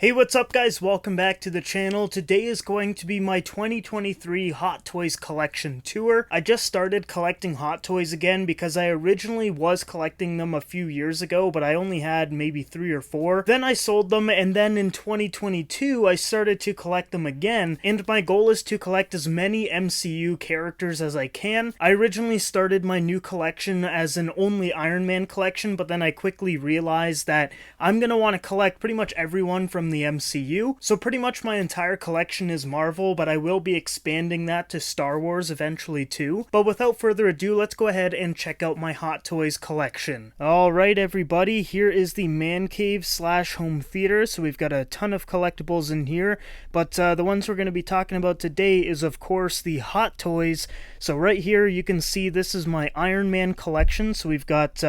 Hey, what's up guys? Welcome back to the channel. Today is going to be my 2023 Hot Toys collection tour. I just started collecting Hot Toys again because I originally was collecting them a few years ago, but I only had maybe 3 or 4. Then I sold them, and then in 2022 I started to collect them again, and my goal is to collect as many MCU characters as I can. I originally started my new collection as an only Iron Man collection, but then I quickly realized that I'm gonna want to collect pretty much everyone from the MCU. So pretty much my entire collection is Marvel, but I will be expanding that to Star Wars eventually too. But without further ado, let's go ahead and check out my Hot Toys collection. Alright everybody, here is the man cave slash home theater. So we've got a ton of collectibles in here, but the ones we're going to be talking about today is of course the Hot Toys. So right here you can see this is my Iron Man collection. So we've got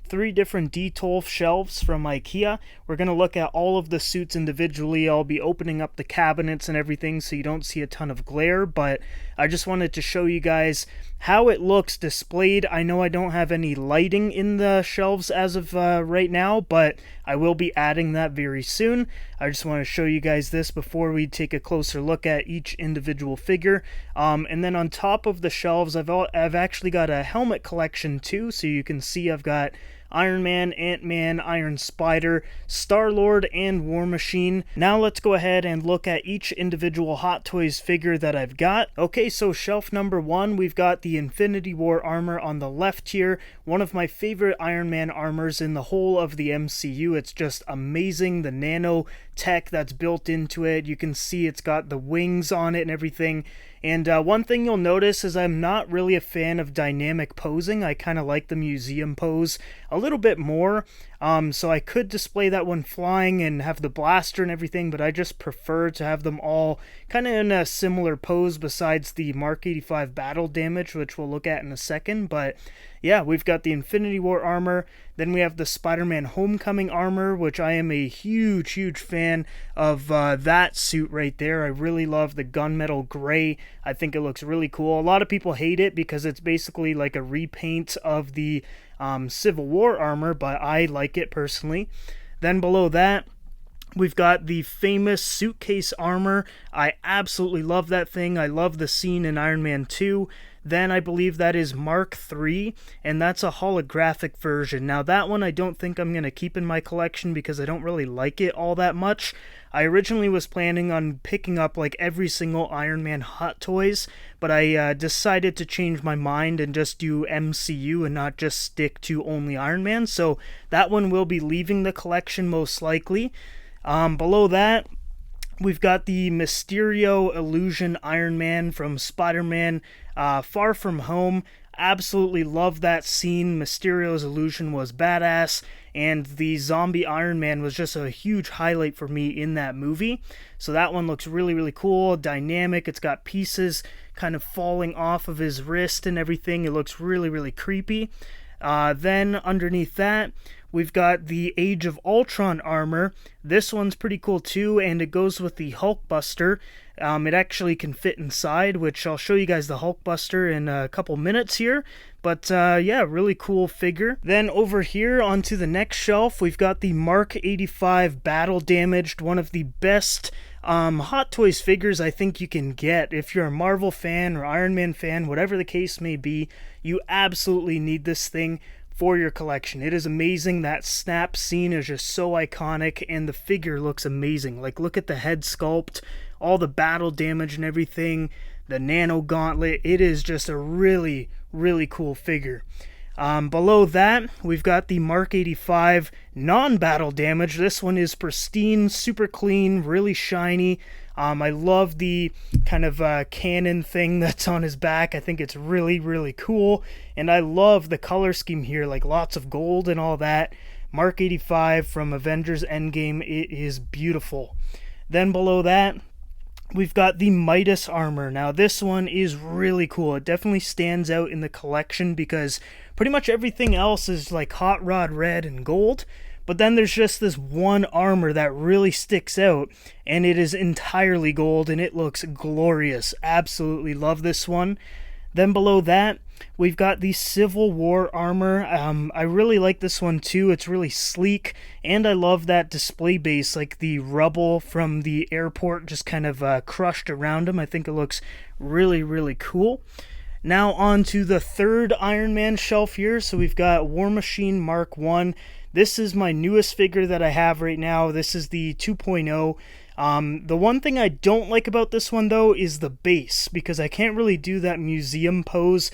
3 different D12 shelves from IKEA. We're going to look at all of the suits individually. I'll be opening up the cabinets and everything so you don't see a ton of glare, but I just wanted to show you guys how it looks displayed. I know I don't have any lighting in the shelves as of right now, but I will be adding that very soon. I just want to show you guys this before we take a closer look at each individual figure. And then on top of the shelves, I've actually got a helmet collection too, so you can see I've got Iron Man, Ant-Man, Iron Spider, Star-Lord, and War Machine. Now let's go ahead and look at each individual Hot Toys figure that I've got. Okay, so shelf number 1, we've got the Infinity War armor on the left here. One of my favorite Iron Man armors in the whole of the MCU. It's just amazing, the nano tech that's built into it. You can see it's got the wings on it and everything. And one thing you'll notice is I'm not really a fan of dynamic posing. I kind of like the museum pose a little bit more. So I could display that one flying and have the blaster and everything, but I just prefer to have them all kind of in a similar pose besides the Mark 85 battle damage, which we'll look at in a second. But yeah, we've got the Infinity War armor. Then we have the Spider-Man Homecoming armor, which I am a huge fan of that suit right there. I really love the gunmetal gray. I think it looks really cool. A lot of people hate it because it's basically like a repaint of the Civil War armor, but I like it personally. Then below that, we've got the famous suitcase armor. I absolutely love that thing. I love the scene in Iron Man 2. Then I believe that is Mark III, and that's a holographic version. Now that one I don't think I'm going to keep in my collection because I don't really like it all that much. I originally was planning on picking up like every single Iron Man Hot Toys, but I decided to change my mind and just do MCU and not just stick to only Iron Man. So that one will be leaving the collection most likely. Below that, we've got the Mysterio Illusion Iron Man from Spider-Man Far From Home. Absolutely love that scene. Mysterio's illusion was badass, and the zombie Iron Man was just a huge highlight for me in that movie. So that one looks really cool, dynamic. It's got pieces kind of falling off of his wrist and everything. It looks really creepy. Then underneath that, we've got the Age of Ultron armor. This one's pretty cool too, and it goes with the Hulkbuster. It actually can fit inside, which I'll show you guys the Hulkbuster in a couple minutes here. But yeah, really cool figure. Then over here onto the next shelf, we've got the Mark 85 Battle Damaged, one of the best Hot Toys figures I think you can get. If you're a Marvel fan or Iron Man fan, whatever the case may be, you absolutely need this thing for your collection. It is amazing. That snap scene is just so iconic, and the figure looks amazing. Like, look at the head sculpt, all the battle damage and everything, the nano gauntlet. It is just a really cool figure. Below that, we've got the Mark 85 non-battle damage. This one is pristine, super clean, really shiny. I love the kind of cannon thing that's on his back. I think it's really cool, and I love the color scheme here, like lots of gold and all that. Mark 85 from Avengers Endgame, it is beautiful. Then below that, we've got the Midas armor. Now this one is really cool. It definitely stands out in the collection because pretty much everything else is like hot rod red and gold, but then there's just this one armor that really sticks out, and it is entirely gold, and it looks glorious. Absolutely love this one. Then below that, we've got the Civil War armor. I really like this one too. It's really sleek, and I love that display base, like the rubble from the airport just kind of crushed around him. I think it looks really, really cool. Now on to the third Iron Man shelf here. So we've got War Machine Mark 1. This is my newest figure that I have right now. This is the 2.0. The one thing I don't like about this one though is the base, because I can't really do that museum pose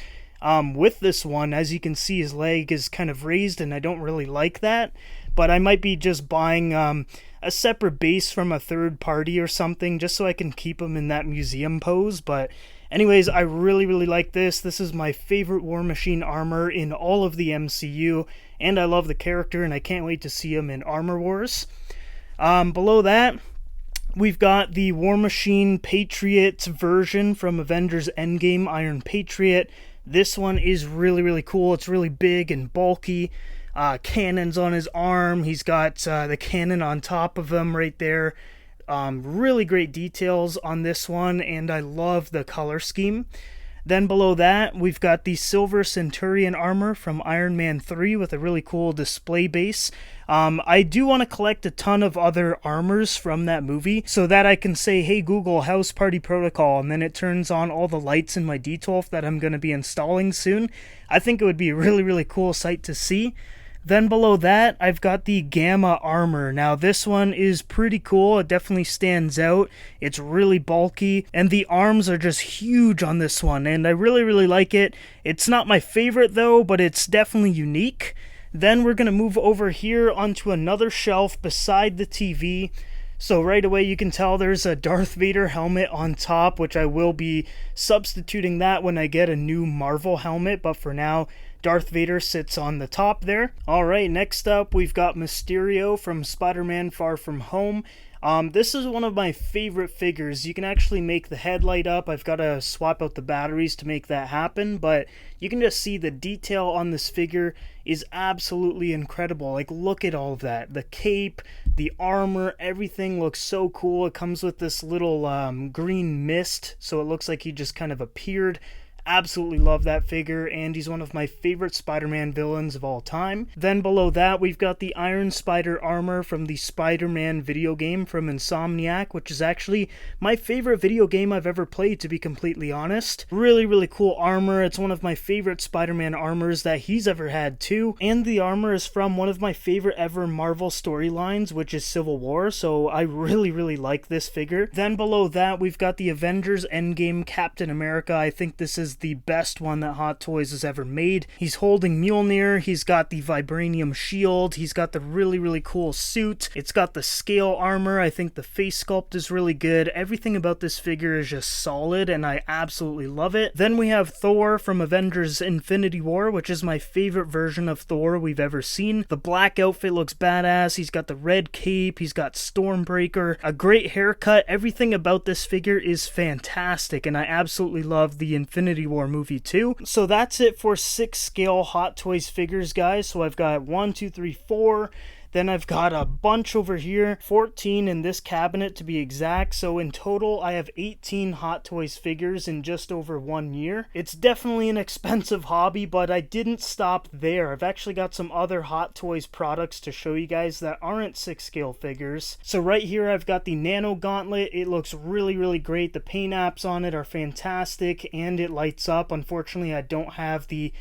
with this one. As you can see, his leg is kind of raised and I don't really like that, but I might be just buying a separate base from a third party or something just so I can keep him in that museum pose. But anyways, I really, really like this. This is my favorite War Machine armor in all of the MCU, and I love the character, and I can't wait to see him in Armor Wars. Below that, we've got the War Machine Patriot version from Avengers Endgame, Iron Patriot. This one is really, really cool. It's really big and bulky. Cannons on his arm. He's got the cannon on top of him right there. Really great details on this one, and I love the color scheme. Then below that, we've got the Silver Centurion armor from Iron Man 3 with a really cool display base. I do want to collect a ton of other armors from that movie so that I can say, hey Google, House Party Protocol, and then it turns on all the lights in my D12 that I'm going to be installing soon. I think it would be a really, really cool sight to see. Then below that, I've got the Gamma armor. Now this one is pretty cool. It definitely stands out. It's really bulky, and the arms are just huge on this one, and I really, really like it. It's not my favorite though, but it's definitely unique. Then we're going to move over here onto another shelf beside the TV. So right away you can tell there's a Darth Vader helmet on top, which I will be substituting that when I get a new Marvel helmet, but for now, Darth Vader sits on the top there. Alright, next up we've got Mysterio from Spider-Man Far From Home. This is one of my favorite figures. You can actually make the head light up. I've got to swap out the batteries to make that happen, but you can just see the detail on this figure is absolutely incredible. Like, look at all of that. The cape, the armor, everything looks so cool. It comes with this little green mist, so it looks like he just kind of appeared. Absolutely love that figure, and he's one of my favorite Spider-Man villains of all time. Then below that, we've got the Iron Spider armor from the Spider-Man video game from Insomniac, which is actually my favorite video game I've ever played, to be completely honest. Really, really cool armor. It's one of my favorite Spider-Man armors that he's ever had too, and the armor is from one of my favorite ever Marvel storylines, which is Civil War, so I really, really like this figure. Then below that, we've got the Avengers Endgame Captain America. I think this is the best one that Hot Toys has ever made. He's holding Mjolnir, he's got the vibranium shield, he's got the really, really cool suit, it's got the scale armor. I think the face sculpt is really good. Everything about this figure is just solid, and I absolutely love it. Then we have Thor from Avengers Infinity War, which is my favorite version of Thor we've ever seen. The black outfit looks badass, he's got the red cape, he's got Stormbreaker, a great haircut. Everything about this figure is fantastic, and I absolutely love the Infinity War movie too. So that's it for 6 scale Hot Toys figures, guys. So I've got 1, 2, 3, 4. Then I've got a bunch over here, 14 in this cabinet to be exact. So in total, I have 18 Hot Toys figures in just over 1 year. It's definitely an expensive hobby, but I didn't stop there. I've actually got some other Hot Toys products to show you guys that aren't 6 scale figures. So right here, I've got the Nano Gauntlet. It looks really, really great. The paint apps on it are fantastic, and it lights up. Unfortunately, I don't have the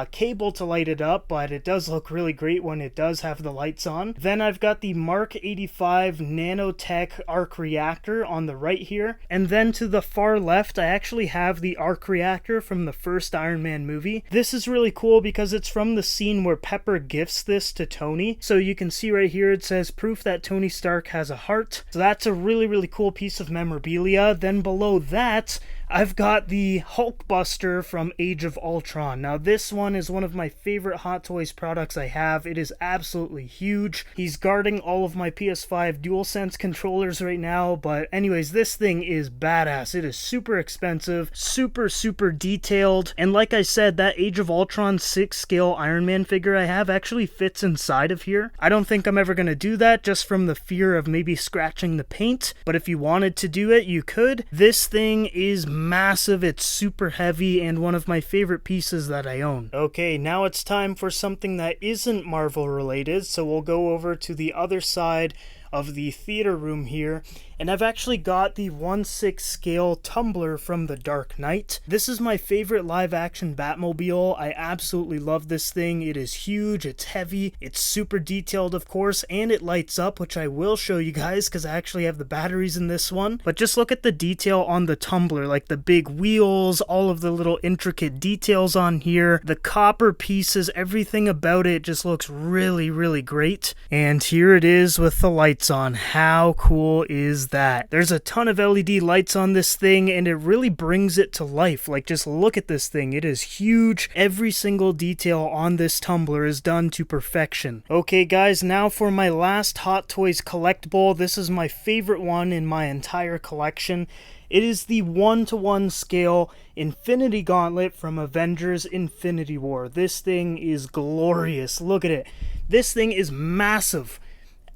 cable to light it up, but it does look really great when it does have the lights on. Then I've got the Mark 85 Nanotech Arc Reactor on the right here, and then to the far left I actually have the Arc Reactor from the first Iron Man movie. This is really cool because it's from the scene where Pepper gifts this to Tony. So you can see right here it says proof that Tony Stark has a heart. So that's a really, really cool piece of memorabilia. Then below that, I've got the Hulkbuster from Age of Ultron. Now this one is one of my favorite Hot Toys products I have. It is absolutely huge. He's guarding all of my PS5 DualSense controllers right now, but anyways, this thing is badass. It is super expensive, super, super detailed, and like I said, that Age of Ultron 6 scale Iron Man figure I have actually fits inside of here. I don't think I'm ever going to do that just from the fear of maybe scratching the paint, but if you wanted to do it, you could. This thing is massive, it's super heavy, and one of my favorite pieces that I own. Okay, now it's time for something that isn't Marvel related, so we'll go over to the other side of the theater room here, and I've actually got the 1/6 scale tumbler from The Dark Knight. This is my favorite live action Batmobile. I absolutely love this thing. It is huge, it's heavy, it's super detailed of course, and it lights up, which I will show you guys because I actually have the batteries in this one. But just look at the detail on the tumbler, like the big wheels, all of the little intricate details on here, the copper pieces, everything about it just looks really, really great. And here it is with the lights on. How cool is that? There's a ton of LED lights on this thing, and it really brings it to life. Like, just look at this thing. It is huge. Every single detail on this tumbler is done to perfection. Okay guys, now for my last Hot Toys collectible. This is my favorite one in my entire collection. It is the 1/1 scale Infinity Gauntlet from Avengers Infinity War. This thing is glorious. Look at it. This thing is massive.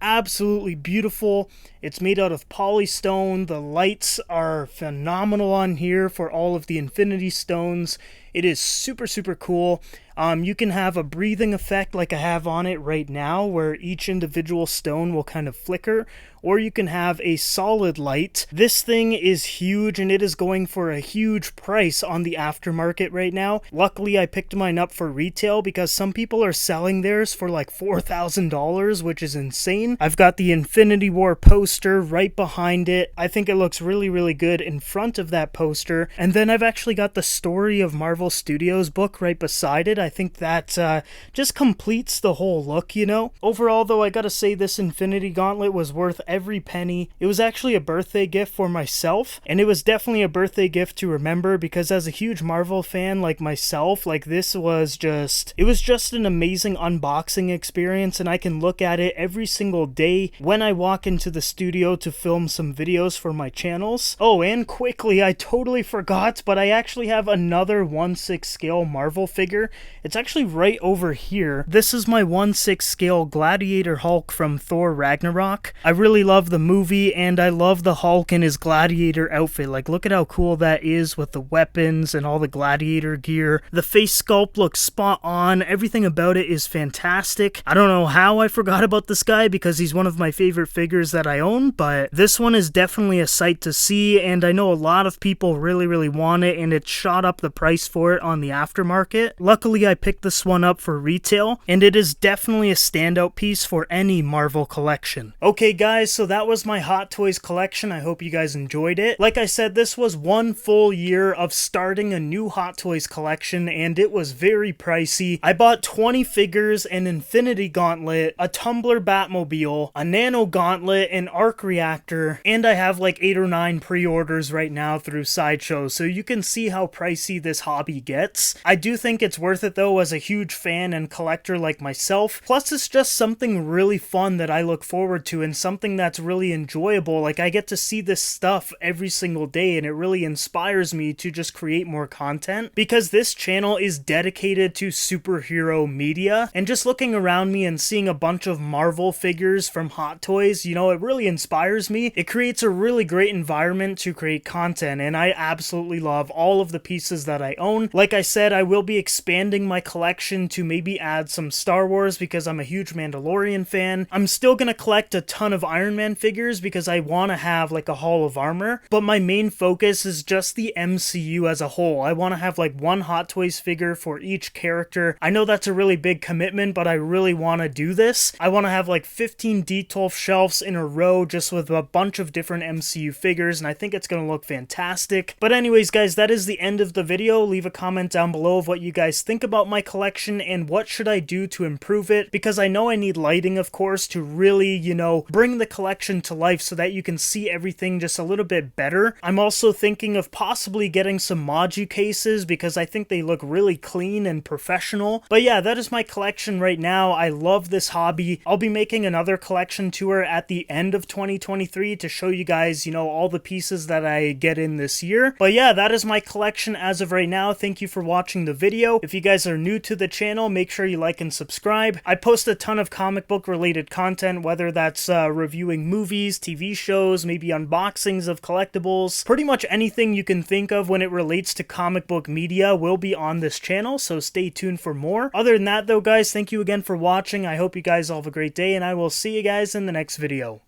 Absolutely beautiful. It's made out of polystone. The lights are phenomenal on here for all of the Infinity Stones. It is super, super cool. You can have a breathing effect like I have on it right now, where each individual stone will kind of flicker, or you can have a solid light. This thing is huge, and it is going for a huge price on the aftermarket right now. Luckily, I picked mine up for retail because some people are selling theirs for like $4,000, which is insane. I've got the Infinity War poster right behind it. I think it looks really, really good in front of that poster. And then I've actually got the Story of Marvel Studios book right beside it. I think that just completes the whole look, you know? Overall, though, I gotta say this Infinity Gauntlet was worth every penny. It was actually a birthday gift for myself, and it was definitely a birthday gift to remember, because as a huge Marvel fan like myself, like this was just, it was just an amazing unboxing experience, and I can look at it every single day when I walk into the studio to film some videos for my channels. Oh, and quickly, I totally forgot, but I actually have another 1/6 scale Marvel figure. It's actually right over here. This is my 1/6 scale Gladiator Hulk from Thor Ragnarok. I really love the movie, and I love the Hulk in his gladiator outfit. Like, look at how cool that is with the weapons and all the gladiator gear. The face sculpt looks spot on. Everything about it is fantastic. I don't know how I forgot about this guy, because he's one of my favorite figures that I own, but this one is definitely a sight to see, and I know a lot of people really, really want it, and it shot up the price for it on the aftermarket. Luckily, I picked this one up for retail, and it is definitely a standout piece for any Marvel collection. Okay guys, so that was my Hot Toys collection. I hope you guys enjoyed it. Like I said, this was one full year of starting a new Hot Toys collection, and it was very pricey. I bought 20 figures, an Infinity Gauntlet, a Tumbler Batmobile, a Nano Gauntlet, an Arc Reactor, and I have like 8 or 9 pre-orders right now through Sideshow, so you can see how pricey this hobby gets. I do think it's worth it though, as a huge fan and collector like myself. Plus, it's just something really fun that I look forward to, and something that's really enjoyable. Like, I get to see this stuff every single day, and it really inspires me to just create more content, because this channel is dedicated to superhero media. And just looking around me and seeing a bunch of Marvel figures from Hot Toys, you know, it really inspires me. It creates a really great environment to create content, and I absolutely love all of the pieces that I own. Like I said, I will be expanding my collection to maybe add some Star Wars, because I'm a huge Mandalorian fan. I'm still gonna collect a ton of Iron Man figures because I want to have like a Hall of Armor, but my main focus is just the MCU as a whole. I want to have like one Hot Toys figure for each character. I know that's a really big commitment, but I really want to do this. I want to have like 15 D12 shelves in a row just with a bunch of different MCU figures, and I think it's going to look fantastic. But anyways guys, that is the end of the video. Leave a comment down below of what you guys think about my collection and what should I do to improve it, because I know I need lighting, of course, to really, you know, bring the collection to life so that you can see everything just a little bit better. I'm also thinking of possibly getting some Moju cases because I think they look really clean and professional. But yeah, that is my collection right now. I love this hobby. I'll be making another collection tour at the end of 2023 to show you guys, you know, all the pieces that I get in this year. But yeah, that is my collection as of right now. Thank you for watching the video. If you guys are are new to the channel, make sure you like and subscribe. I post a ton of comic book related content, whether that's reviewing movies, TV shows, maybe unboxings of collectibles. Pretty much anything you can think of when it relates to comic book media will be on this channel, so stay tuned for more. Other than that though, guys, thank you again for watching. I hope you guys all have a great day, and I will see you guys in the next video.